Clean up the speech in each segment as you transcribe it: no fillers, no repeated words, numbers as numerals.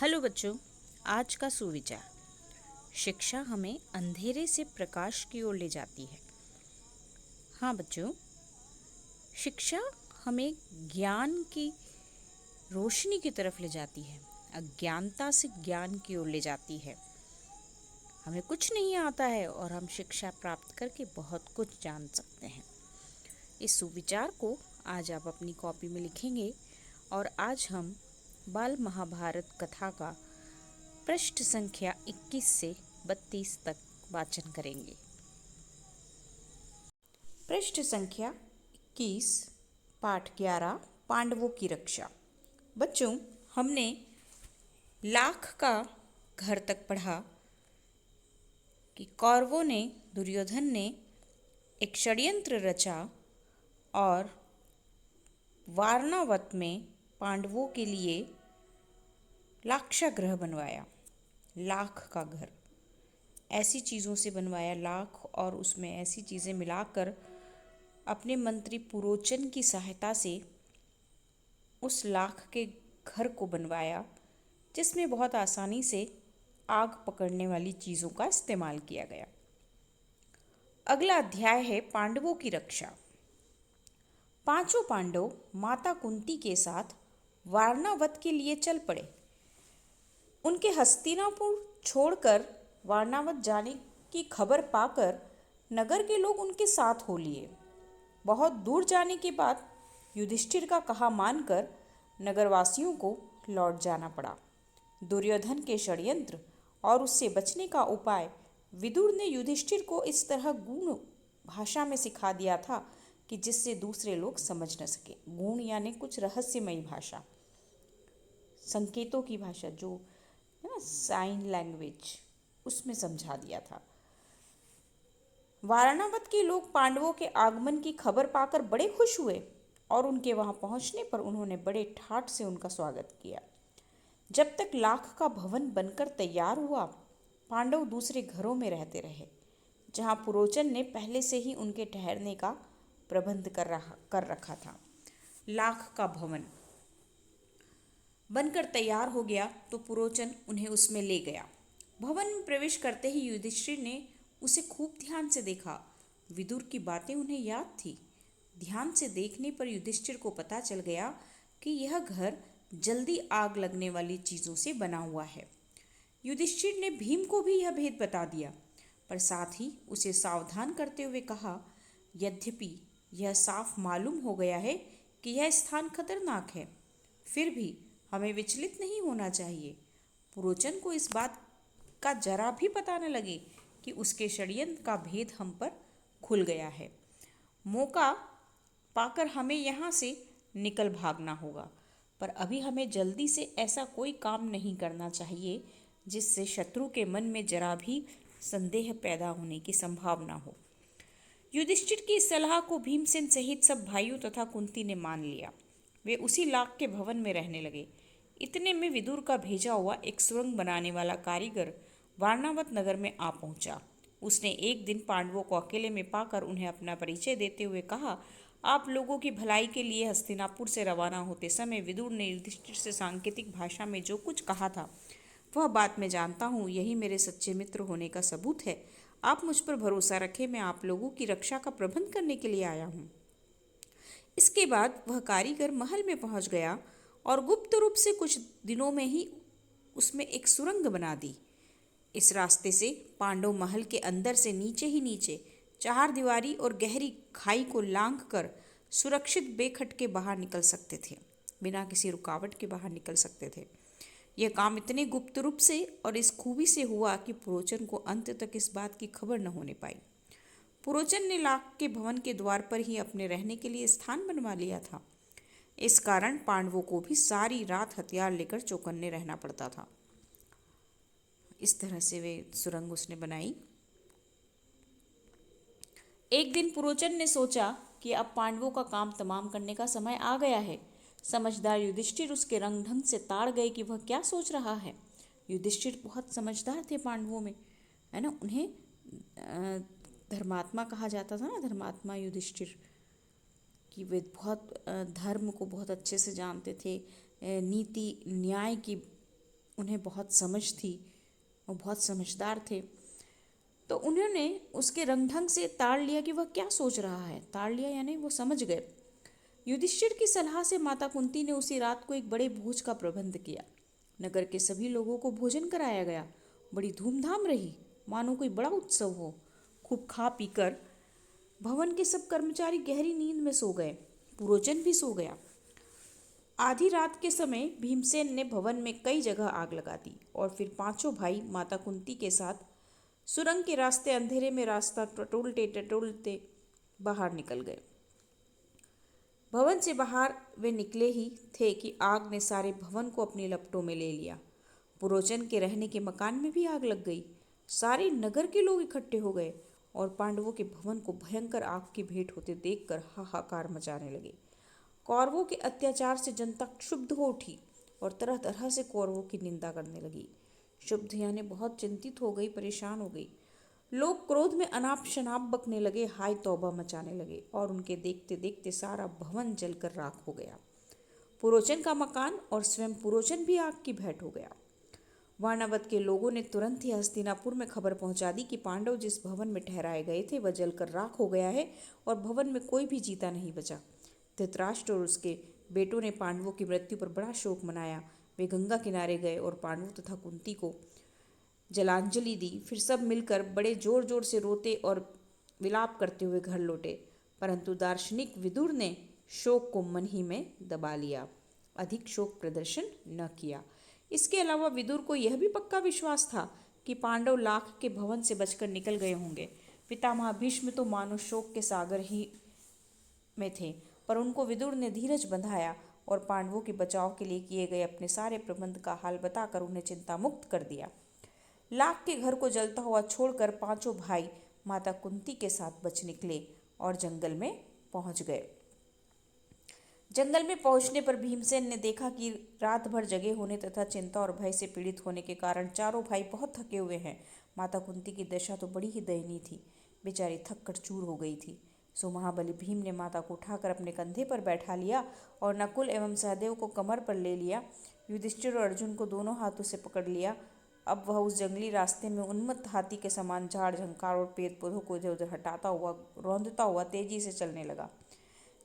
Hello बच्चों, आज का सुविचार। शिक्षा हमें अंधेरे से प्रकाश की ओर ले जाती है। हाँ बच्चों, शिक्षा हमें ज्ञान की रोशनी की तरफ ले जाती है, अज्ञानता से ज्ञान की ओर ले जाती है। हमें कुछ नहीं आता है और हम शिक्षा प्राप्त करके बहुत कुछ जान सकते हैं। इस सुविचार को आज आप अपनी कॉपी में लिखेंगे और आज हम बाल महाभारत कथा का पृष्ठ संख्या 21 से 32 तक वाचन करेंगे। पृष्ठ संख्या 21, पाठ 11, पांडवों की रक्षा। बच्चों, हमने लाख का घर तक पढ़ा कि कौरवों ने, दुर्योधन ने एक षड्यंत्र रचा और वारणावत में पांडवों के लिए लाक्षागृह बनवाया। लाख का घर ऐसी चीज़ों से बनवाया, लाख, और उसमें ऐसी चीज़ें मिलाकर अपने मंत्री पुरोचन की सहायता से उस लाख के घर को बनवाया, जिसमें बहुत आसानी से आग पकड़ने वाली चीज़ों का इस्तेमाल किया गया। अगला अध्याय है पांडवों की रक्षा। पांचों पांडव माता कुंती के साथ वारणावत के लिए चल पड़े। उनके हस्तिनापुर छोड़कर वारणावत जाने की खबर पाकर नगर के लोग उनके साथ हो लिए। बहुत दूर जाने के बाद युधिष्ठिर का कहा मानकर नगरवासियों को लौट जाना पड़ा। दुर्योधन के षड्यंत्र और उससे बचने का उपाय विदुर ने युधिष्ठिर को इस तरह गूढ़ भाषा में सिखा दिया था कि जिससे दूसरे लोग समझ न सके। गूढ़ यानी कुछ रहस्यमयी भाषा, संकेतों की भाषा, जो है ना, साइन लैंग्वेज, उसमें समझा दिया था। वारणावत के लोग पांडवों के आगमन की खबर पाकर बड़े खुश हुए और उनके वहां पहुंचने पर उन्होंने बड़े ठाठ से उनका स्वागत किया। जब तक लाख का भवन बनकर तैयार हुआ, पांडव दूसरे घरों में रहते रहे, जहां पुरोचन ने पहले से ही उनके ठहरने का प्रबंध कर रखा था। लाख का भवन बनकर तैयार हो गया तो पुरोचन उन्हें उसमें ले गया। भवन में प्रवेश करते ही युधिष्ठिर ने उसे खूब ध्यान से देखा। विदुर की बातें उन्हें याद थी। ध्यान से देखने पर युधिष्ठिर को पता चल गया कि यह घर जल्दी आग लगने वाली चीजों से बना हुआ है। युधिष्ठिर ने भीम को भी यह भेद बता दिया, पर साथ ही उसे सावधान करते हुए कहा, यद्यपि यह साफ मालूम हो गया है कि यह स्थान खतरनाक है, फिर भी हमें विचलित नहीं होना चाहिए। पुरोचन को इस बात का जरा भी पता न लगे कि उसके षड्यंत्र का भेद हम पर खुल गया है। मौका पाकर हमें यहाँ से निकल भागना होगा, पर अभी हमें जल्दी से ऐसा कोई काम नहीं करना चाहिए जिससे शत्रु के मन में जरा भी संदेह पैदा होने की संभावना हो। युधिष्ठिर की इस सलाह को भीमसेन सहित सब भाइयों तथा कुंती ने मान लिया। वे उसी लाख के भवन में रहने लगे। इतने में विदुर का भेजा हुआ एक सुरंग बनाने वाला कारीगर वारणावत नगर में आ पहुंचा। उसने एक दिन पांडवों को अकेले में पाकर उन्हें अपना परिचय देते हुए कहा, आप लोगों की भलाई के लिए हस्तिनापुर से रवाना होते समय विदुर ने युधिष्ठिर से सांकेतिक भाषा में जो कुछ कहा था, वह बात मैं जानता हूँ। यही मेरे सच्चे मित्र होने का सबूत है। आप मुझ पर भरोसा रखें, मैं आप लोगों की रक्षा का प्रबंध करने के लिए आया हूँ। इसके बाद वह कारीगर महल में पहुंच गया और गुप्त रूप से कुछ दिनों में ही उसमें एक सुरंग बना दी। इस रास्ते से पांडव महल के अंदर से नीचे ही नीचे चार दीवारी और गहरी खाई को लांघ कर सुरक्षित बेखटके बाहर निकल सकते थे, बिना किसी रुकावट के बाहर निकल सकते थे। यह काम इतने गुप्त रूप से और इस खूबी से हुआ कि पुरोचन को अंत तक इस बात की खबर न होने पाई। पुरोचन ने लाख के भवन के द्वार पर ही अपने रहने के लिए स्थान बनवा लिया था। इस कारण पांडवों को भी सारी रात हथियार लेकर चौकन्ने रहना पड़ता था। इस तरह से वे सुरंग उसने बनाई। एक दिन पुरोचन ने सोचा कि अब पांडवों का काम तमाम करने का समय आ गया है। समझदार युधिष्ठिर उसके रंग ढंग से ताड़ गए कि वह क्या सोच रहा है। युधिष्ठिर बहुत समझदार थे पांडवों में, है ना। उन्हें धर्मात्मा कहा जाता था ना, धर्मात्मा युधिष्ठिर, कि वे बहुत धर्म को बहुत अच्छे से जानते थे, नीति न्याय की उन्हें बहुत समझ थी और बहुत समझदार थे। तो उन्होंने उसके रंग ढंग से ताड़ लिया कि वह क्या सोच रहा है। ताड़ लिया यानी वो समझ गए। युधिष्ठिर की सलाह से माता कुंती ने उसी रात को एक बड़े भोज का प्रबंध किया। नगर के सभी लोगों को भोजन कराया गया। बड़ी धूमधाम रही, मानो कोई बड़ा उत्सव हो। खूब खा पीकर भवन के सब कर्मचारी गहरी नींद में सो गए। पुरोचन भी सो गया। आधी रात के समय भीमसेन ने भवन में कई जगह आग लगा दी और फिर पांचों भाई माता कुंती के साथ सुरंग के रास्ते अंधेरे में रास्ता टटोलते टटोलते बाहर निकल गए। भवन से बाहर वे निकले ही थे कि आग ने सारे भवन को अपनी लपटों में ले लिया। पुरोचन के रहने के मकान में भी आग लग गई। सारे नगर के लोग इकट्ठे हो गए और पांडवों के भवन को भयंकर आग की भेंट होते देखकर हाहाकार मचाने लगे। कौरवों के अत्याचार से जनता क्षुब्ध हो उठी और तरह तरह से कौरवों की निंदा करने लगी। क्षुब्ध यानी बहुत चिंतित हो गई, परेशान हो गई। लोग क्रोध में अनाप शनाप बकने लगे, हाय तौबा मचाने लगे और उनके देखते देखते सारा भवन जलकर राख हो गया। पुरोचन का मकान और स्वयं पुरोचन भी आग की भेंट हो गया। वाणावत के लोगों ने तुरंत ही हस्तिनापुर में खबर पहुंचा दी कि पांडव जिस भवन में ठहराए गए थे वह जलकर राख हो गया है और भवन में कोई भी जीता नहीं बचा। धृतराष्ट्र और उसके बेटों ने पांडवों की मृत्यु पर बड़ा शोक मनाया। वे गंगा किनारे गए और पांडवों तथा कुंती को जलांजलि दी। फिर सब मिलकर बड़े जोर जोर से रोते और विलाप करते हुए घर लौटे। परंतु दार्शनिक विदुर ने शोक को मन ही में दबा लिया, अधिक शोक प्रदर्शन न किया। इसके अलावा विदुर को यह भी पक्का विश्वास था कि पांडव लाख के भवन से बचकर निकल गए होंगे। पितामह भीष्म तो मानो शोक के सागर ही में थे, पर उनको विदुर ने धीरज बंधाया और पांडवों के बचाव के लिए किए गए अपने सारे प्रबंध का हाल बताकर उन्हें चिंता मुक्त कर दिया। लाख के घर को जलता हुआ छोड़कर पांचों भाई माता कुंती के साथ बच निकले और जंगल में पहुंच गए। जंगल में पहुंचने पर भीमसेन ने देखा कि रात भर जगे होने तथा चिंता और भय से पीड़ित होने के कारण चारों भाई बहुत थके हुए हैं। माता कुंती की दशा तो बड़ी ही दयनीय थी, बेचारी थक कर चूर हो गई थी। सो महाबली भीम ने माता को उठाकर अपने कंधे पर बैठा लिया और नकुल एवं सहदेव को कमर पर ले लिया। युधिष्ठिर और अर्जुन को दोनों हाथों से पकड़ लिया। अब वह उस जंगली रास्ते में उन्मत्त हाथी के समान झाड़ झंकार और पेड़ पौधों को इधर उधर हटाता हुआ, रौंदता हुआ तेजी से चलने लगा।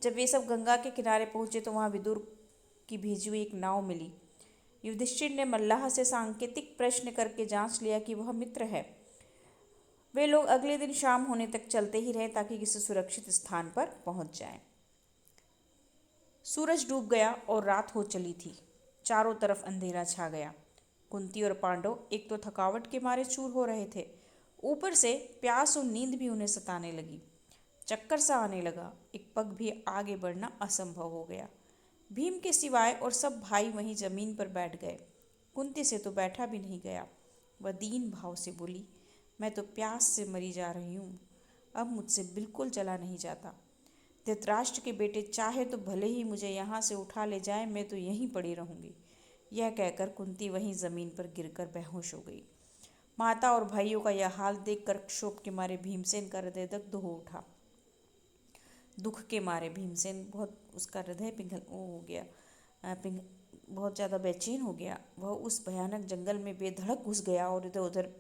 जब वे सब गंगा के किनारे पहुंचे तो वहां विदुर की भेजी हुई एक नाव मिली। युधिष्ठिर ने मल्लाह से सांकेतिक प्रश्न करके जांच लिया कि वह मित्र है। वे लोग अगले दिन शाम होने तक चलते ही रहे ताकि किसी सुरक्षित स्थान पर पहुंच जाएं। सूरज डूब गया और रात हो चली थी। चारों तरफ अंधेरा छा गया। कुंती और पांडव एक तो थकावट के मारे चूर हो रहे थे, ऊपर से प्यास और नींद भी उन्हें सताने लगी। चक्कर सा आने लगा। एक पग भी आगे बढ़ना असंभव हो गया। भीम के सिवाय और सब भाई वहीं जमीन पर बैठ गए। कुंती से तो बैठा भी नहीं गया। वह दीन भाव से बोली, मैं तो प्यास से मरी जा रही हूँ, अब मुझसे बिल्कुल चला नहीं जाता। धृतराष्ट्र के बेटे चाहे तो भले ही मुझे यहाँ से उठा ले जाए, मैं तो यहीं पड़ी रहूंगी। यह कहकर कुंती वहीं जमीन पर गिरकर बेहोश हो गई। माता और भाइयों का यह हाल देखकर क्षोभ के मारे भीमसेन का हृदय दग्ध हो उठा। दुख के मारे भीमसेन बहुत, उसका हृदय पिघल हो गया, बहुत ज़्यादा बेचैन हो गया। वह उस भयानक जंगल में बेधड़क घुस गया और इधर उधर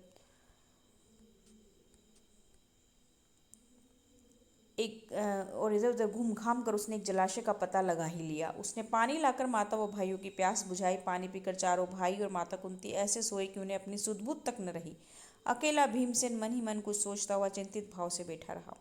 घूम घाम कर उसने एक जलाशय का पता लगा ही लिया। उसने पानी लाकर माता व भाइयों की प्यास बुझाई। पानी पीकर चारों भाई और माता कुंती ऐसे सोए कि उन्हें अपनी सुध-बुध तक न रही। अकेला भीमसेन मन ही मन कुछ सोचता हुआ चिंतित भाव से बैठा रहा।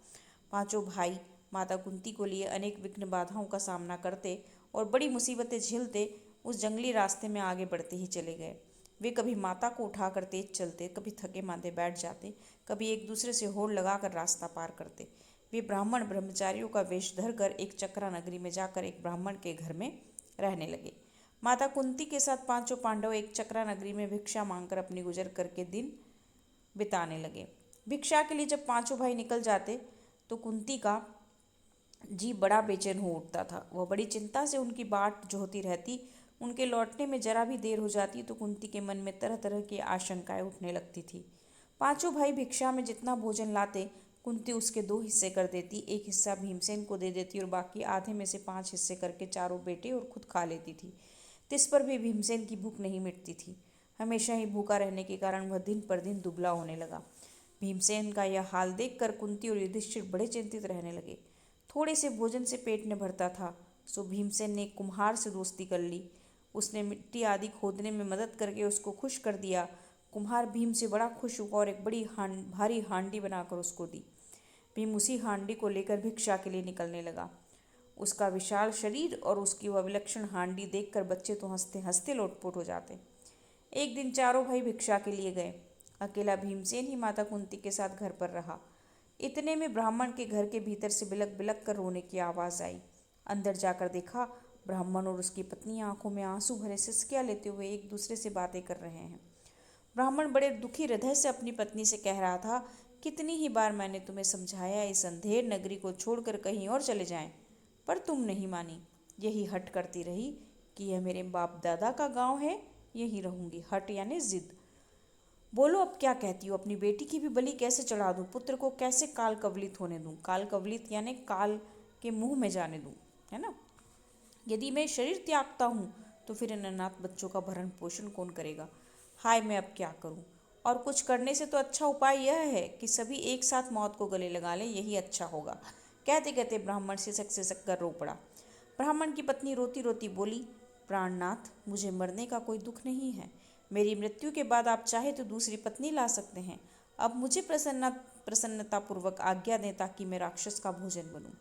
पांचों भाई माता कुंती को लिए अनेक विघ्न बाधाओं का सामना करते और बड़ी मुसीबतें झेलते उस जंगली रास्ते में आगे बढ़ते ही चले गए। वे कभी माता को उठाकर तेज चलते, कभी थके मांदे बैठ जाते, कभी एक दूसरे से होड़ लगाकर रास्ता पार करते। वे ब्राह्मण ब्रह्मचारियों का वेश धरकर एक चक्रा नगरी में जाकर एक ब्राह्मण के घर में रहने लगे। माता कुंती के साथ पांचों पांडव एक चक्रा नगरी में भिक्षा मांगकर अपनी गुजर करके दिन बिताने लगे। भिक्षा के लिए जब पांचों भाई निकल जाते तो कुंती का जी बड़ा बेचैन हो उठता था। वह बड़ी चिंता से उनकी बाट जोहती रहती। उनके लौटने में जरा भी देर हो जाती तो कुंती के मन में तरह तरह की आशंकाएं उठने लगती थी। पांचों भाई भिक्षा में जितना भोजन लाते कुंती उसके 2 हिस्से कर देती। एक हिस्सा भीमसेन को दे देती और बाकी आधे में से 5 हिस्से करके चारों बेटे और खुद खा लेती थी। तिस पर भी भीमसेन की भूख नहीं मिटती थी। हमेशा ही भूखा रहने के कारण वह दिन पर दिन दुबला होने लगा। भीमसेन का यह हाल देखकर कुंती और युधिष्ठिर बड़े चिंतित रहने लगे। थोड़े से भोजन से पेट न भरता था, सो भीमसेन ने एक कुम्हार से दोस्ती कर ली। उसने मिट्टी आदि खोदने में मदद करके उसको खुश कर दिया। कुम्हार भीम से बड़ा खुश हुआ और एक बड़ी भारी हांडी बनाकर उसको दी। भीम उसी हांडी को लेकर भिक्षा के लिए निकलने लगा। उसका विशाल शरीर और उसकी वह विलक्षण हांडी देखकर बच्चे तो हंसते हंसते लोटपोट हो जाते। एक दिन चारों भाई भिक्षा के लिए गए। अकेला भीमसेन ही माता कुंती के साथ घर पर रहा। इतने में ब्राह्मण के घर के भीतर से बिलक बिलक कर रोने की आवाज़ आई। अंदर जाकर देखा, ब्राह्मण और उसकी पत्नी आंखों में आंसू भरे सिसकियां लेते हुए एक दूसरे से बातें कर रहे हैं। ब्राह्मण बड़े दुखी हृदय से अपनी पत्नी से कह रहा था, कितनी ही बार मैंने तुम्हें समझाया इस अंधेर नगरी को छोड़कर कहीं और चले जाएं, पर तुम नहीं मानी। यही हट करती रही कि यह मेरे बाप दादा का गांव है, यहीं रहूंगी। हट यानी जिद। बोलो अब क्या कहती हो? अपनी बेटी की भी बलि कैसे चढ़ा दूं? पुत्र को कैसे काल कवलित होने दूं? काल कवलित यानी काल के मुंह में जाने दूं, है ना? यदि मैं शरीर त्यागता हूँ तो फिर इन अनाथ बच्चों का भरण पोषण कौन करेगा? हाय, मैं अब क्या करूँ? और कुछ करने से तो अच्छा उपाय यह है कि सभी एक साथ मौत को गले लगा लें, यही अच्छा होगा। कहते कहते ब्राह्मण सिसक कर रो पड़ा। ब्राह्मण की पत्नी रोती रोती बोली, प्राणनाथ, मुझे मरने का कोई दुख नहीं है। मेरी मृत्यु के बाद आप चाहे तो दूसरी पत्नी ला सकते हैं। अब मुझे प्रसन्नतापूर्वक आज्ञा दें ताकि मैं राक्षस का भोजन बनूं।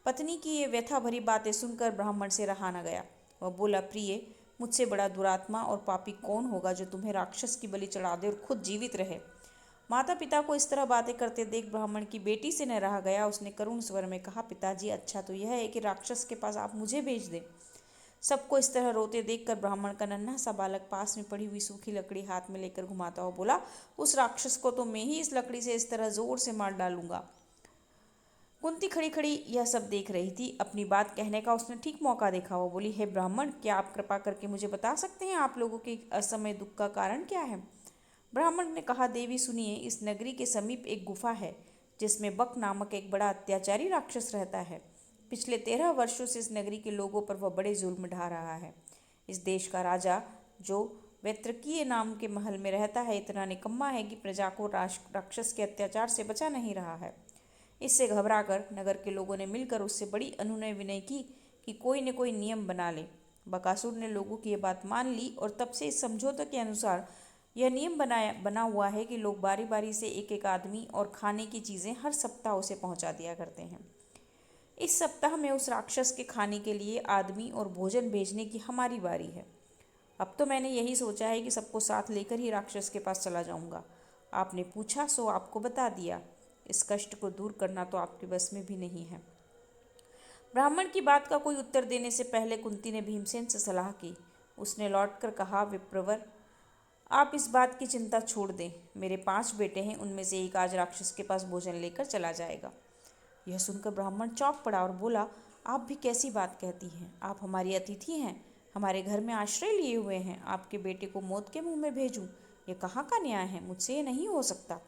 पत्नी की ये व्यथा भरी बातें सुनकर ब्राह्मण से रहा न गया। वह बोला, प्रिय, मुझसे बड़ा दुरात्मा और पापी कौन होगा जो तुम्हें राक्षस की बलि चढ़ा दे और खुद जीवित रहे। माता पिता को इस तरह बातें करते देख ब्राह्मण की बेटी से न रहा गया। उसने करुण स्वर में कहा, पिताजी, अच्छा तो यह है कि राक्षस के पास आप मुझे भेज दें। सबको इस तरह रोते देखकर ब्राह्मण का नन्हा सा बालक पास में पड़ी हुई सूखी लकड़ी हाथ में लेकर घुमाता हुआ बोला, उस राक्षस को तो मैं ही इस लकड़ी से इस तरह जोर से मार डालूंगा। कुंती खड़ी खड़ी यह सब देख रही थी। अपनी बात कहने का उसने ठीक मौका देखा। वो बोली, हे ब्राह्मण, क्या आप कृपा करके मुझे बता सकते हैं आप लोगों के असमय दुख का कारण क्या है? ब्राह्मण ने कहा, देवी सुनिए, इस नगरी के समीप एक गुफा है जिसमें बक नामक एक बड़ा अत्याचारी राक्षस रहता है। पिछले 13 वर्षों से इस नगरी के लोगों पर वह बड़े जुल्म ढा रहा है। इस देश का राजा, जो वैत्रकीय नाम के महल में रहता है, इतना निकम्मा है कि प्रजा को राक्षस के अत्याचार से बचा नहीं रहा है। इससे घबराकर नगर के लोगों ने मिलकर उससे बड़ी अनुनय विनय की कि कोई न कोई नियम बना ले। बकासुर ने लोगों की यह बात मान ली और तब से इस समझौते के अनुसार यह नियम बना हुआ है कि लोग बारी बारी से एक एक आदमी और खाने की चीज़ें हर सप्ताह उसे पहुंचा दिया करते हैं। इस सप्ताह में उस राक्षस के खाने के लिए आदमी और भोजन भेजने की हमारी बारी है। अब तो मैंने यही सोचा है कि सबको साथ लेकर ही राक्षस के पास चला जाऊंगा। आपने पूछा सो आपको बता दिया। इस कष्ट को दूर करना तो आपके बस में भी नहीं है। ब्राह्मण की बात का कोई उत्तर देने से पहले कुंती ने भीमसेन से सलाह की। उसने लौटकर कहा, विप्रवर, आप इस बात की चिंता छोड़ दें। मेरे 5 बेटे हैं, उनमें से एक आज राक्षस के पास भोजन लेकर चला जाएगा। यह सुनकर ब्राह्मण चौंक पड़ा और बोला, आप भी कैसी बात कहती हैं? आप हमारी अतिथि हैं, हमारे घर में आश्रय लिए हुए हैं। आपके बेटे को मौत के मुंह में भेजूं? यह कहाँ का न्याय है? मुझसे ये नहीं हो सकता।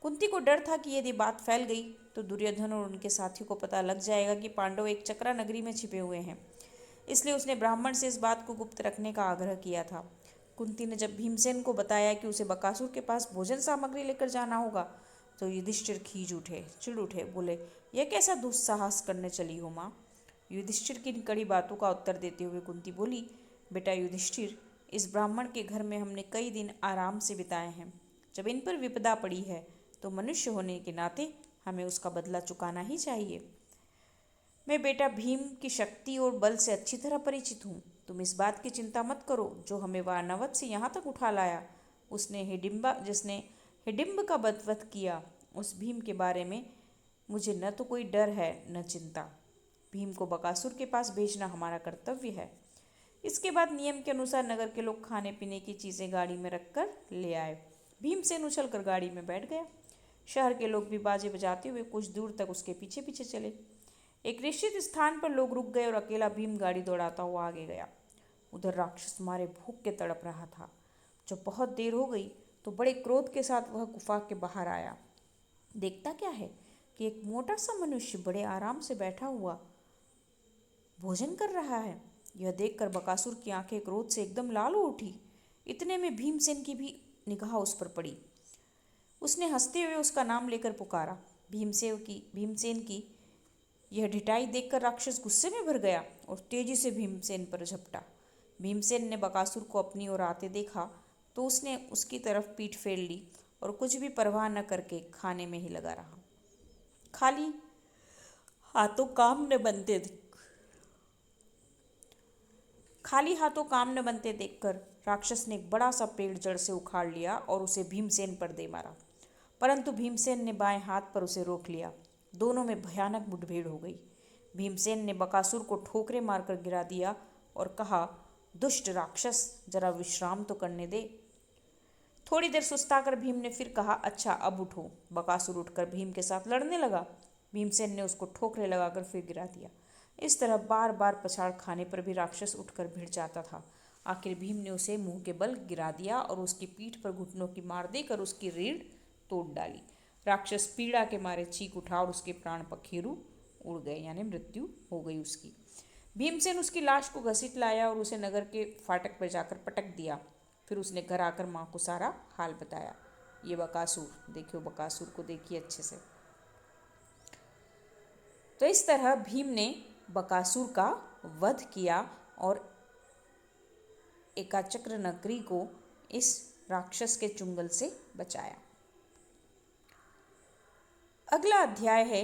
कुंती को डर था कि यदि बात फैल गई तो दुर्योधन और उनके साथियों को पता लग जाएगा कि पांडव एक चक्रा नगरी में छिपे हुए हैं। इसलिए उसने ब्राह्मण से इस बात को गुप्त रखने का आग्रह किया था। कुंती ने जब भीमसेन को बताया कि उसे बकासुर के पास भोजन सामग्री लेकर जाना होगा तो युधिष्ठिर चिढ़ उठे, बोले, यह कैसा दुस्साहस करने चली हो माँ? युधिष्ठिर की इन कड़ी बातों का उत्तर देते हुए कुंती बोली, बेटा युधिष्ठिर, इस ब्राह्मण के घर में हमने कई दिन आराम से बिताए हैं। जब इन पर विपदा पड़ी है तो मनुष्य होने के नाते हमें उसका बदला चुकाना ही चाहिए। मैं बेटा भीम की शक्ति और बल से अच्छी तरह परिचित हूँ। तुम इस बात की चिंता मत करो। जो हमें वानवत से यहाँ तक उठा लाया, जिसने हिडिम्ब का वध किया, उस भीम के बारे में मुझे न तो कोई डर है न चिंता। भीम को बकासुर के पास भेजना हमारा कर्तव्य है। इसके बाद नियम के अनुसार नगर के लोग खाने पीने की चीज़ें गाड़ी में रखकर ले आए। भीमसेन उछलकर गाड़ी में बैठ गया। शहर के लोग भी बाजे बजाते हुए कुछ दूर तक उसके पीछे पीछे चले। एक निश्चित स्थान पर लोग रुक गए और अकेला भीम गाड़ी दौड़ाता हुआ आगे गया। उधर राक्षस मारे भूख के तड़प रहा था। जब बहुत देर हो गई तो बड़े क्रोध के साथ वह गुफा के बाहर आया। देखता क्या है कि एक मोटा सा मनुष्य बड़े आराम से बैठा हुआ भोजन कर रहा है। यह देखकर बकासुर की आंखें क्रोध से एकदम लाल हो उठी। इतने में भीमसेन की भी निगाह उस पर पड़ी। उसने हंसते हुए उसका नाम लेकर पुकारा। भीमसेन की यह ढिठाई देखकर राक्षस गुस्से में भर गया और तेजी से भीमसेन पर झपटा। भीमसेन ने बकासुर को अपनी ओर आते देखा तो उसने उसकी तरफ पीठ फेर ली और कुछ भी परवाह न करके खाने में ही लगा रहा। खाली हाथों काम न बनते खाली हाथों काम न बनते देखकर राक्षस ने एक बड़ा सा पेड़ जड़ से उखाड़ लिया और उसे भीमसेन पर दे मारा, परंतु भीमसेन ने बाएं हाथ पर उसे रोक लिया। दोनों में भयानक मुठभेड़ हो गई। भीमसेन ने बकासुर को ठोकरे मारकर गिरा दिया और कहा, दुष्ट राक्षस, जरा विश्राम तो करने दे। थोड़ी देर सुस्ताकर भीम ने फिर कहा, अच्छा अब उठो। बकासुर उठकर भीम के साथ लड़ने लगा। भीमसेन ने उसको ठोकरे लगाकर फिर गिरा दिया। इस तरह बार बार पछाड़ खाने पर भी राक्षस उठकर भिड़ जाता था। आखिर भीम ने उसे मुंह के बल गिरा दिया और उसकी पीठ पर घुटनों की मार देकर उसकी रीढ़ तोड़ डाली। राक्षस पीड़ा के मारे चीख उठा और उसके प्राण पखेरु उड़ गए, यानी मृत्यु हो गई उसकी। भीमसेन उसकी लाश को घसीट लाया और उसे नगर के फाटक पर जाकर पटक दिया। फिर उसने घर आकर माँ को सारा हाल बताया। ये बकासुर, देखियो बकासुर को देखिए अच्छे से। तो इस तरह भीम ने बकासुर का वध किया और एकाचक्र नगरी को इस राक्षस के चुंगल से बचाया। अगला अध्याय है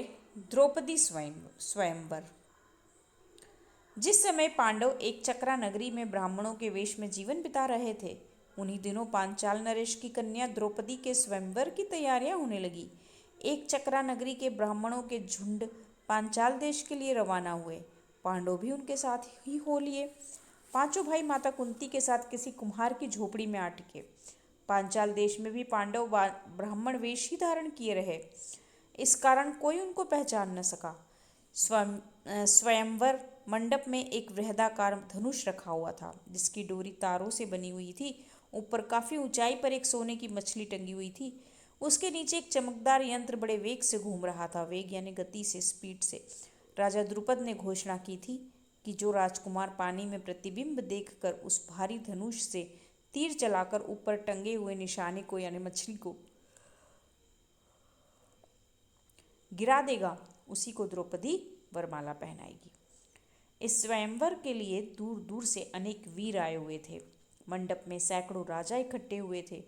द्रौपदी स्वयंवर। जिस समय पांडव एक चक्रा नगरी में ब्राह्मणों के वेश में जीवन बिता रहे थे, उन्हीं दिनों पांचाल नरेश की कन्या द्रौपदी के स्वयंवर की तैयारियां होने लगी। एक चक्रा नगरी के ब्राह्मणों के झुंड पांचाल देश के लिए रवाना हुए। पांडव भी उनके साथ ही हो लिए। पांचों भाई माता कुंती के साथ किसी कुम्हार की झोपड़ी में आ टिके। पांचाल देश में भी पांडव ब्राह्मण वेश ही धारण किए रहे। इस कारण कोई उनको पहचान न सका। स्वयंवर मंडप में एक वृहदाकार धनुष रखा हुआ था, जिसकी डोरी तारों से बनी हुई थी। ऊपर काफी ऊंचाई पर एक सोने की मछली टंगी हुई थी। उसके नीचे एक चमकदार यंत्र बड़े वेग से घूम रहा था। वेग यानी गति से, स्पीड से। राजा द्रुपद ने घोषणा की थी कि जो राजकुमार पानी में प्रतिबिंब देखकर उस भारी धनुष से तीर चलाकर ऊपर टंगे हुए निशाने को यानी मछली को गिरा देगा, उसी को द्रौपदी वरमाला पहनाएगी। इस स्वयंवर के लिए दूर दूर से अनेक वीर आए हुए थे। मंडप में सैकड़ों राजा इकट्ठे हुए थे,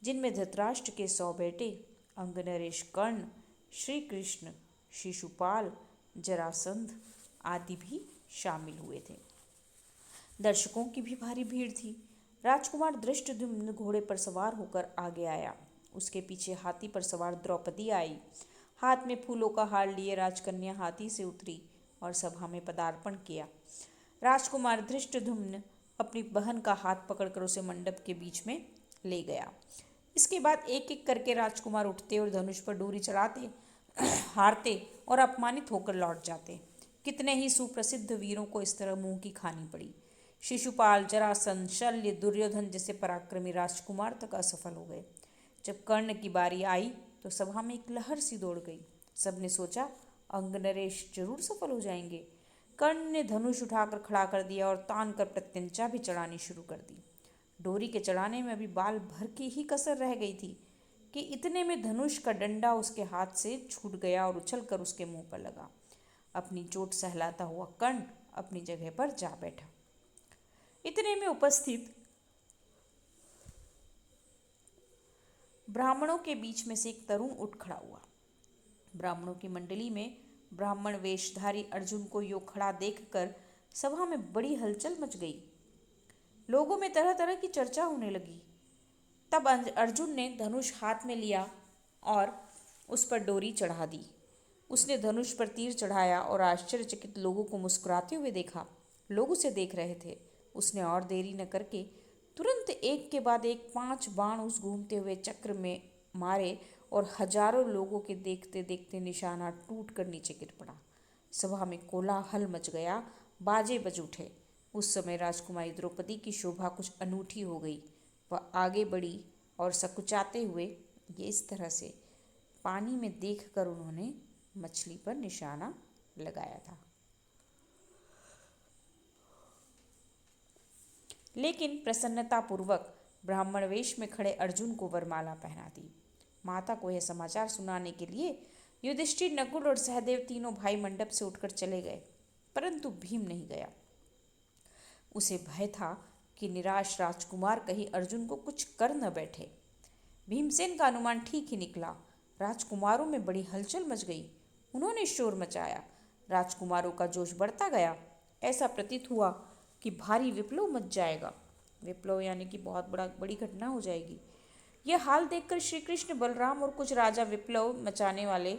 जिनमें धृतराष्ट्र के 100 बेटे, अंगनरेश, कर्ण, श्री कृष्ण, शिशुपाल, जरासंध आदि भी शामिल हुए थे। दर्शकों की भी भारी भीड़ थी। राजकुमार धृष्टद्युम्न घोड़े पर सवार होकर आगे आया। उसके पीछे हाथी पर सवार द्रौपदी आई। हाथ में फूलों का हार लिए राजकन्या हाथी से उतरी और सभा में पदार्पण किया। राजकुमार धृष्टद्युम्न अपनी बहन का हाथ पकड़कर उसे मंडप के बीच में ले गया। इसके बाद एक एक करके राजकुमार उठते और धनुष पर डोरी चढ़ाते, हारते और अपमानित होकर लौट जाते। कितने ही सुप्रसिद्ध वीरों को इस तरह मुंह की खानी पड़ी। शिशुपाल, जरासंध, शल्य, दुर्योधन जैसे पराक्रमी राजकुमार तक असफल हो गए। जब कर्ण की बारी आई तो सभा में एक लहर सी दौड़ गई। सबने सोचा अंगनरेश जरूर सफल हो जाएंगे। कर्ण ने धनुष उठाकर खड़ा कर दिया और तान कर प्रत्यंचा भी चढ़ानी शुरू कर दी। डोरी के चढ़ाने में अभी बाल भर की ही कसर रह गई थी कि इतने में धनुष का डंडा उसके हाथ से छूट गया और उछलकर उसके मुंह पर लगा। अपनी चोट सहलाता हुआ कर्ण अपनी जगह पर जा बैठा। इतने में उपस्थित ब्राह्मणों के बीच में से एक तरुण उठ खड़ा हुआ। ब्राह्मणों की मंडली में ब्राह्मण वेशधारी अर्जुन को यो खड़ा देखकर सभा में बड़ी हलचल मच गई। लोगों में तरह तरह की चर्चा होने लगी। तब अर्जुन ने धनुष हाथ में लिया और उस पर डोरी चढ़ा दी। उसने धनुष पर तीर चढ़ाया और आश्चर्यचकित लोगों को मुस्कुराते हुए देखा। लोग उसे देख रहे थे। उसने और देरी न करके तुरंत एक के बाद एक 5 बाण उस घूमते हुए चक्र में मारे और हजारों लोगों के देखते देखते निशाना टूट कर नीचे गिर पड़ा। सभा में कोलाहल मच गया, बाजे बज उठे। उस समय राजकुमारी द्रौपदी की शोभा कुछ अनूठी हो गई। वह आगे बढ़ी और सकुचाते हुए ये इस तरह से पानी में देखकर उन्होंने मछली पर निशाना लगाया था। लेकिन प्रसन्नतापूर्वक ब्राह्मण वेश में खड़े अर्जुन को वरमाला पहना दी। माता को यह समाचार सुनाने के लिए युधिष्ठिर, नकुल और सहदेव तीनों भाई मंडप से उठकर चले गए, परंतु भीम नहीं गया। उसे भय था कि निराश राजकुमार कहीं अर्जुन को कुछ कर न बैठे। भीमसेन का अनुमान ठीक ही निकला। राजकुमारों में बड़ी हलचल मच गई। उन्होंने शोर मचाया। राजकुमारों का जोश बढ़ता गया। ऐसा प्रतीत हुआ कि भारी विप्लव मच जाएगा। विप्लव यानी कि बहुत बड़ी घटना हो जाएगी। यह हाल देखकर श्री कृष्ण, बलराम और कुछ राजा विप्लव मचाने वाले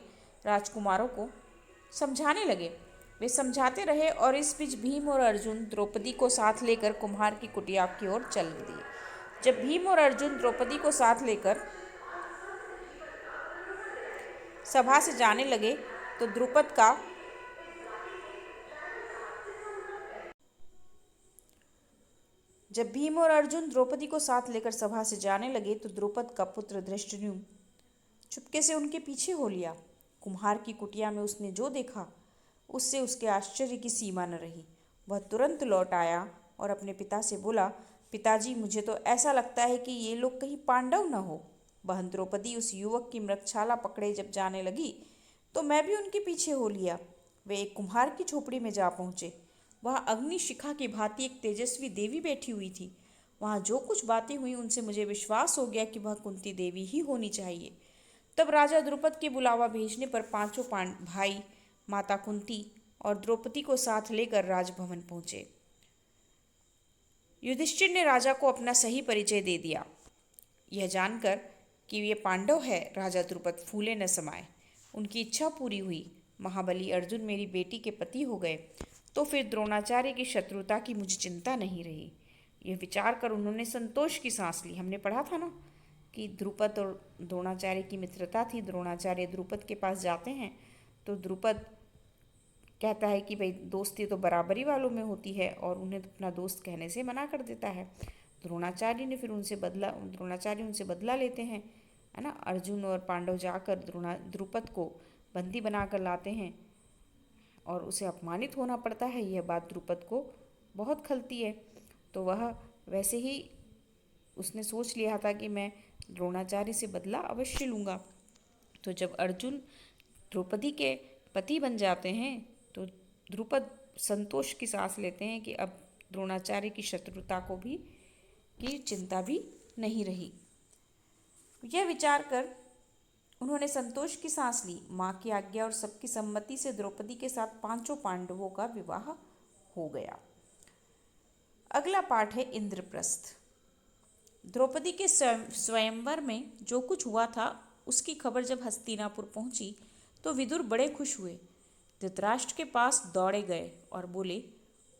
राजकुमारों को समझाने लगे। वे समझाते रहे और इस बीच भीम और अर्जुन द्रौपदी को साथ लेकर कुम्हार की कुटिया की ओर चल दिए। जब भीम और अर्जुन द्रौपदी को साथ लेकर सभा से जाने लगे तो द्रुपद का पुत्र धृष्टद्युम्न चुपके से उनके पीछे हो लिया। कुम्हार की कुटिया में उसने जो देखा उससे उसके आश्चर्य की सीमा न रही। वह तुरंत लौट आया और अपने पिता से बोला, पिताजी, मुझे तो ऐसा लगता है कि ये लोग कहीं पांडव न हो। बहन द्रौपदी उस युवक की मृगछाला पकड़े जब जाने लगी तो मैं भी उनके पीछे हो लिया। वे एक कुम्हार की झोपड़ी में जा पहुंचे। वह अग्नि शिखा की भांति एक तेजस्वी देवी बैठी हुई थी। वहाँ जो कुछ बातें हुई उनसे मुझे विश्वास हो गया कि वह कुंती देवी ही होनी चाहिए। तब राजा द्रुपद के बुलावा भेजने पर पांचों भाई, माता कुंती और द्रौपदी को साथ लेकर राजभवन पहुंचे। युधिष्ठिर ने राजा को अपना सही परिचय दे दिया। यह जानकर कि ये पांडव है, राजा द्रुपद फूले न समाये। उनकी इच्छा पूरी हुई। महाबली अर्जुन मेरी बेटी के पति हो गए तो फिर द्रोणाचार्य की शत्रुता की मुझे चिंता नहीं रही। यह विचार कर उन्होंने संतोष की सांस ली। हमने पढ़ा था ना कि द्रुपद और द्रोणाचार्य की मित्रता थी। द्रोणाचार्य द्रुपद के पास जाते हैं तो द्रुपद कहता है कि भाई दोस्ती तो बराबरी वालों में होती है और उन्हें अपना दोस्त कहने से मना कर देता है। द्रोणाचार्य उनसे बदला लेते हैं, है ना। अर्जुन और पांडव जाकर द्रुपद को बंदी बनाकर लाते हैं और उसे अपमानित होना पड़ता है। यह बात द्रुपद को बहुत खलती है। तो वह वैसे ही उसने सोच लिया था कि मैं द्रोणाचार्य से बदला अवश्य लूँगा। तो जब अर्जुन द्रौपदी के पति बन जाते हैं तो द्रुपद संतोष की सांस लेते हैं कि अब द्रोणाचार्य की शत्रुता की चिंता भी नहीं रही। यह विचार कर उन्होंने संतोष की सांस ली। माँ की आज्ञा और सबकी सम्मति से द्रौपदी के साथ पांचों पांडवों का विवाह हो गया। अगला पाठ है इंद्रप्रस्थ। द्रौपदी के स्वयंवर में जो कुछ हुआ था उसकी खबर जब हस्तिनापुर पहुंची तो विदुर बड़े खुश हुए। धृतराष्ट्र के पास दौड़े गए और बोले,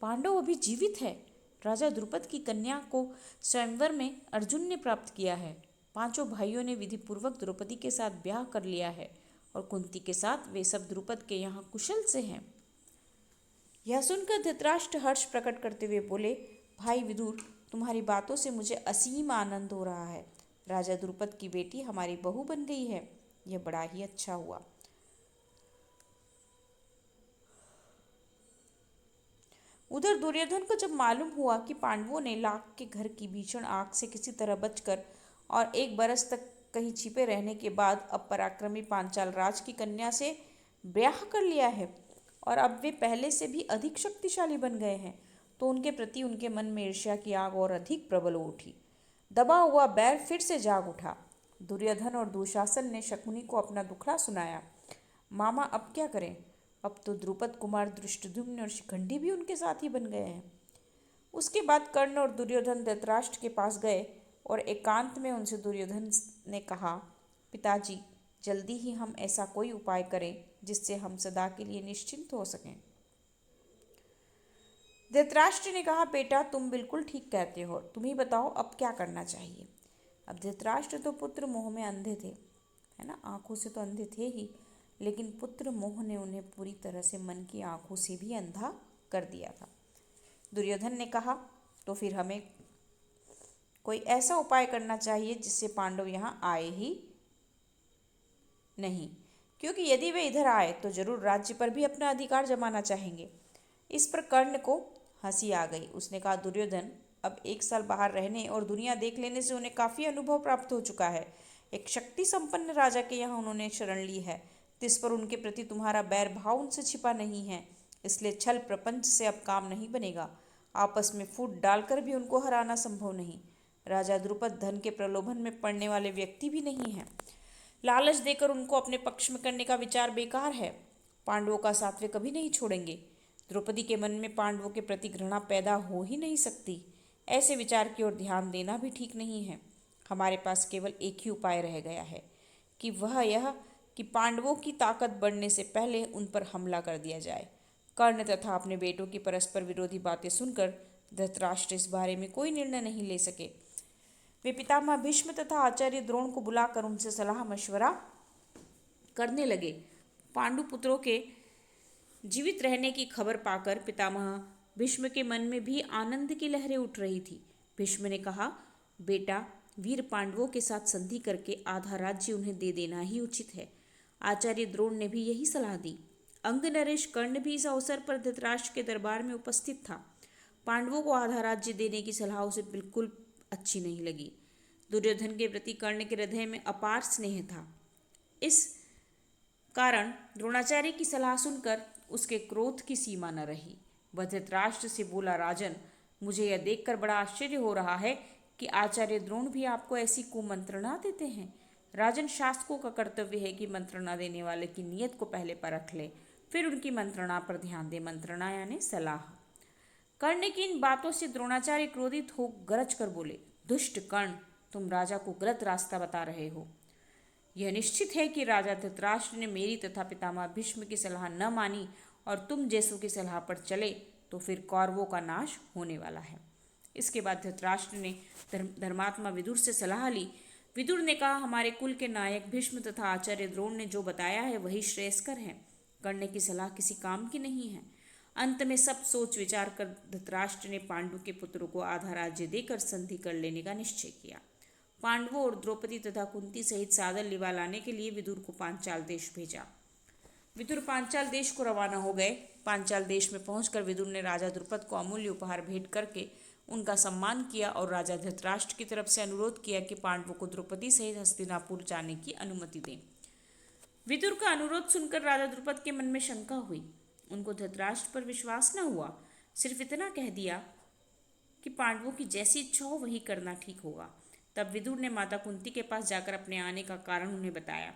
पांडव अभी जीवित है। राजा द्रुपद की कन्या को स्वयंवर में अर्जुन ने प्राप्त किया है। पांचों भाइयों ने विधिपूर्वक द्रौपदी के साथ ब्याह कर लिया है और कुंती के साथ वे सब द्रुपद के यहाँ कुशल से हैं। यह सुनकर धृतराष्ट्र हर्ष प्रकट करते हुए बोले, भाई विदुर, तुम्हारी बातों से मुझे असीम आनंद हो रहा है। राजा द्रुपद की बेटी हमारी बहू बन गई है। यह बड़ा ही अच्छा हुआ। उधर दुर्योधन को जब मालूम हुआ कि पांडवों ने लाख के घर की भीषण आग से किसी तरह बचकर और 1 बरस तक कहीं छिपे रहने के बाद अब पराक्रमी पांचाल राज की कन्या से ब्याह कर लिया है और अब वे पहले से भी अधिक शक्तिशाली बन गए हैं, तो उनके प्रति उनके मन में ईर्ष्या की आग और अधिक प्रबल हो उठी। दबा हुआ बैर फिर से जाग उठा। दुर्योधन और दुशासन ने शकुनी को अपना दुखड़ा सुनाया। मामा, अब क्या करें? अब तो द्रुपद कुमार धृष्टद्युम्न और शिखंडी भी उनके साथ ही बन गए हैं। उसके बाद कर्ण और दुर्योधन धृतराष्ट्र के पास गए और एकांत में उनसे दुर्योधन ने कहा, पिताजी, जल्दी ही हम ऐसा कोई उपाय करें जिससे हम सदा के लिए निश्चिंत हो सकें। धृतराष्ट्र ने कहा, बेटा, तुम बिल्कुल ठीक कहते हो। तुम ही बताओ अब क्या करना चाहिए। अब धृतराष्ट्र तो पुत्र मोह में अंधे थे, है ना। आंखों से तो अंधे थे ही, लेकिन पुत्र मोह ने उन्हें पूरी तरह से मन की आंखों से भी अंधा कर दिया था। दुर्योधन ने कहा, तो फिर हमें कोई ऐसा उपाय करना चाहिए जिससे पांडव यहाँ आए ही नहीं, क्योंकि यदि वे इधर आए तो जरूर राज्य पर भी अपना अधिकार जमाना चाहेंगे। इस पर कर्ण को हंसी आ गई। उसने कहा, दुर्योधन, अब 1 साल बाहर रहने और दुनिया देख लेने से उन्हें काफ़ी अनुभव प्राप्त हो चुका है। एक शक्ति संपन्न राजा के यहाँ उन्होंने शरण ली है, जिस पर उनके प्रति तुम्हारा बैर भाव उनसे छिपा नहीं है। इसलिए छल प्रपंच से अब काम नहीं बनेगा। आपस में फूट डालकर भी उनको हराना संभव नहीं। राजा द्रुपद धन के प्रलोभन में पड़ने वाले व्यक्ति भी नहीं है। लालच देकर उनको अपने पक्ष में करने का विचार बेकार है। पांडवों का साथ वे कभी नहीं छोड़ेंगे। द्रौपदी के मन में पांडवों के प्रति घृणा पैदा हो ही नहीं सकती। ऐसे विचार की ओर ध्यान देना भी ठीक नहीं है। हमारे पास केवल एक ही उपाय रह गया है कि वह यह कि पांडवों की ताकत बढ़ने से पहले उन पर हमला कर दिया जाए। कर्ण तथा अपने बेटों की परस्पर विरोधी बातें सुनकर धृतराष्ट्र इस बारे में कोई निर्णय नहीं ले सके। वे पितामह भीष्म तथा आचार्य द्रोण को बुलाकर उनसे सलाह मशवरा करने लगे। पांडु पुत्रों के जीवित रहने की खबर पाकर पितामह भीष्म के मन में भी आनंद की लहरें उठ रही थी। भीष्म ने कहा, बेटा, वीर पांडवों के साथ संधि करके आधा राज्य उन्हें दे देना ही उचित है। आचार्य द्रोण ने भी यही सलाह दी। अंग नरेश कर्ण भी इस अवसर पर धृतराष्ट्र के दरबार में उपस्थित था। पांडवों को आधा राज्य देने की सलाह उसे बिल्कुल अच्छी नहीं लगी। दुर्योधन के प्रति कर्ण के हृदय में अपार स्नेह था। इस कारण द्रोणाचार्य की सलाह सुनकर उसके क्रोध की सीमा न रही। वह धृतराष्ट्र से बोला, राजन, मुझे यह देखकर बड़ा आश्चर्य हो रहा है कि आचार्य द्रोण भी आपको ऐसी कुमंत्रणा देते हैं। राजन, शासकों का कर्तव्य है कि मंत्रणा देने वाले की नीयत को पहले परख ले, फिर उनकी मंत्रणा पर ध्यान दे। मंत्रणा यानी सलाह। कर्ण की इन बातों से द्रोणाचार्य क्रोधित हो गरज कर बोले, दुष्ट कर्ण, तुम राजा को गलत रास्ता बता रहे हो। यह निश्चित है कि राजा धृतराष्ट्र ने मेरी तथा पितामह भीष्म की सलाह न मानी और तुम जैसों की सलाह पर चले तो फिर कौरवों का नाश होने वाला है। इसके बाद धृतराष्ट्र ने धर्मात्मा विदुर से सलाह ली। विदुर ने कहा, हमारे कुल के नायक भीष्म तथा आचार्य द्रोण ने जो बताया है वही श्रेयस्कर है। करने की सलाह किसी काम की नहीं है। अंत में सब सोच विचार कर धृतराष्ट्र ने पांडु के पुत्रों को आधा राज्य देकर संधि कर लेने का निश्चय किया। पांडवों और द्रौपदी तथा कुंती सहित सादर लिवा लाने के लिए विदुर को पांचाल देश भेजा। विदुर पांचाल देश को रवाना हो गए। पांचाल देश में पहुंचकर विदुर ने राजा द्रुपद को अमूल्य उपहार भेंट करके उनका सम्मान किया और राजा धृतराष्ट्र की तरफ से अनुरोध किया कि पांडवों को द्रौपदी सहित हस्तिनापुर जाने की अनुमति दें। विदुर का अनुरोध सुनकर राजा द्रुपद के मन में शंका हुई। उनको धृतराष्ट्र पर विश्वास न हुआ। सिर्फ इतना कह दिया कि पांडवों की जैसी इच्छा हो वही करना ठीक होगा। तब विदुर ने माता कुंती के पास जाकर अपने आने का कारण उन्हें बताया।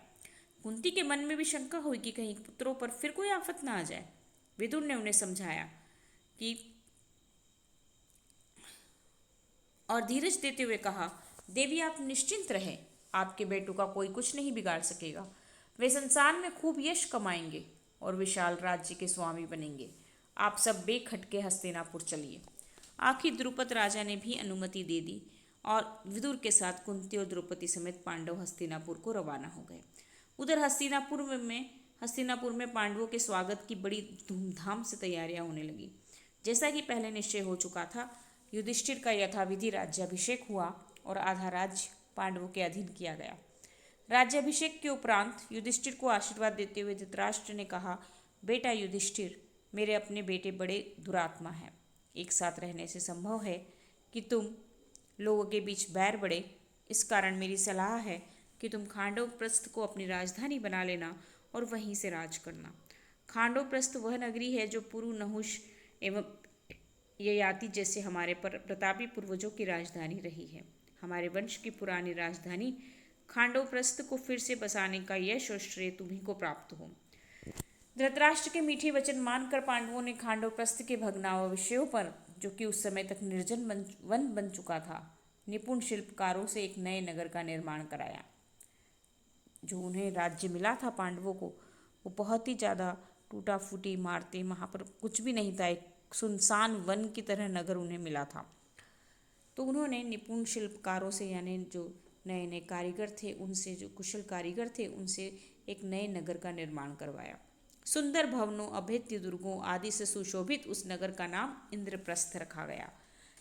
कुंती के मन में भी शंका हुई कि कहीं पुत्रों पर फिर कोई आफत ना आ जाए। विदुर ने उन्हें समझाया कि और धीरज देते हुए कहा, देवी, आप निश्चिंत रहे, आपके बेटों का कोई कुछ नहीं बिगाड़ सकेगा। वे संसार में खूब यश कमाएंगे और विशाल राज्य के स्वामी बनेंगे। आप सब बेखटके हस्तिनापुर चलिए। आखिर द्रुपद राजा ने भी अनुमति दे दी और विदुर के साथ कुंती और द्रौपदी समेत पांडव हस्तिनापुर को रवाना हो गए। उधर हस्तिनापुर में पांडवों के स्वागत की बड़ी धूमधाम से तैयारियां होने लगी। जैसा कि पहले निश्चय हो चुका था, युधिष्ठिर का यथाविधि राज्याभिषेक हुआ और आधा राज्य पांडवों के अधीन किया गया। राज्याभिषेक के उपरांत युधिष्ठिर को आशीर्वाद देते हुए धृतराष्ट्र ने कहा, बेटा युधिष्ठिर, मेरे अपने बेटे बड़े दुरात्मा हैं। एक साथ रहने से संभव है कि तुम लोगों के बीच बैर बढ़े। इस कारण मेरी सलाह है कि तुम खांडवप्रस्थ को अपनी राजधानी बना लेना और वहीं से राज करना। खांडवप्रस्थ वह नगरी है जो पुरु, नहुष एवं ययाति जैसे हमारे प्रतापी पूर्वजों की राजधानी रही है। हमारे वंश की पुरानी राजधानी खांडवप्रस्थ को फिर से बसाने का यश और श्रेय तुम्हीं को प्राप्त हो। धृतराष्ट्र के मीठे वचन मानकर पांडवों ने खांडवप्रस्थ के भग्नावशेषों पर, जो कि उस समय तक निर्जन वन बन चुका था, निपुण शिल्पकारों से एक नए नगर का निर्माण कराया। जो उन्हें राज्य मिला था पांडवों को, वो बहुत ही ज़्यादा टूटा फूटी इमारतें, वहाँ पर कुछ भी नहीं था। एक सुनसान वन की तरह नगर उन्हें मिला था। तो उन्होंने निपुण शिल्पकारों से, यानी जो नए नए कारीगर थे उनसे, जो कुशल कारीगर थे उनसे एक नए नगर का निर्माण करवाया। सुंदर भवनों, अभेद्य दुर्गों आदि से सुशोभित उस नगर का नाम इंद्रप्रस्थ रखा गया।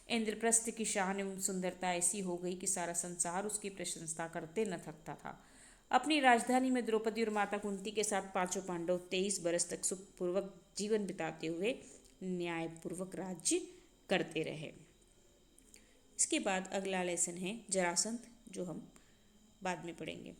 इंद्रप्रस्थ की शान एवं सुंदरता ऐसी हो गई कि सारा संसार उसकी प्रशंसा करते न थकता था। अपनी राजधानी में द्रौपदी और माता कुंती के साथ पांचों पांडव 23 बरस तक सुखपूर्वक जीवन बिताते हुए न्यायपूर्वक राज्य करते रहे। इसके बाद अगला लेसन है जरासंध, जो हम बाद में पढ़ेंगे।